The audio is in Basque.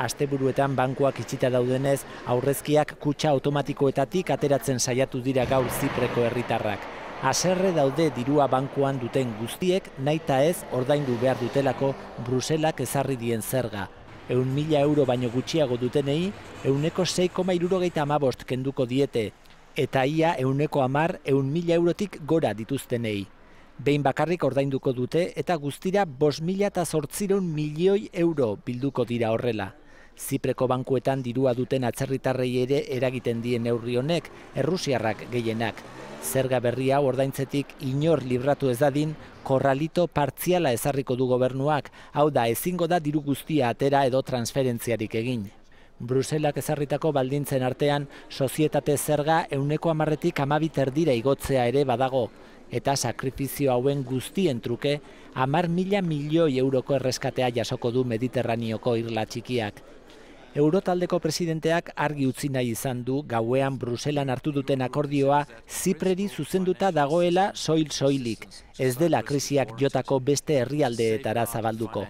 asteburuetan bankuak itxita daudenez, aurrezkiak kutxa automatikoetatik ateratzen saiatu dira gaur Zipreko herritarrak. Haserre daude dirua bankuan duten guztiek nahita ez ordaindu behar dutelako Bruselak ezarri dien zerga. 100.000 euro baino gutxiago dutenei, 6,75 kenduko diete, eta ia 10 100.000 eurotik gora dituztenei. Behin bakarrik ordainduko dute eta guztira 5.800 milioi euro bilduko dira horrela. Zipreko bankuetan dirua duten atzerritarrei ere eragiten dien neurri honek, errusiarrak gehienak. Zerga berria ordaintzetik inor libratu ez dadin, korralito partziala ezarriko du gobernuak, hau da ezingo da diru guztia atera edo transferentziarik egin. Bruselak ezarritako baldintzen artean, sozietate zerga 10%tik 12 igotzea ere badago, eta sakrifizio hauen guztien truke 10.000 milioi euroko erreskatea jasoko du Mediterranioko irla txikiak. Eurotaldeko presidenteak argi utzi nahi izan du gauean Bruselan hartu duten akordioa Zipreri zuzenduta dagoela soil-soilik, ez dela krisiak jotako beste herrialdeetara zabalduko.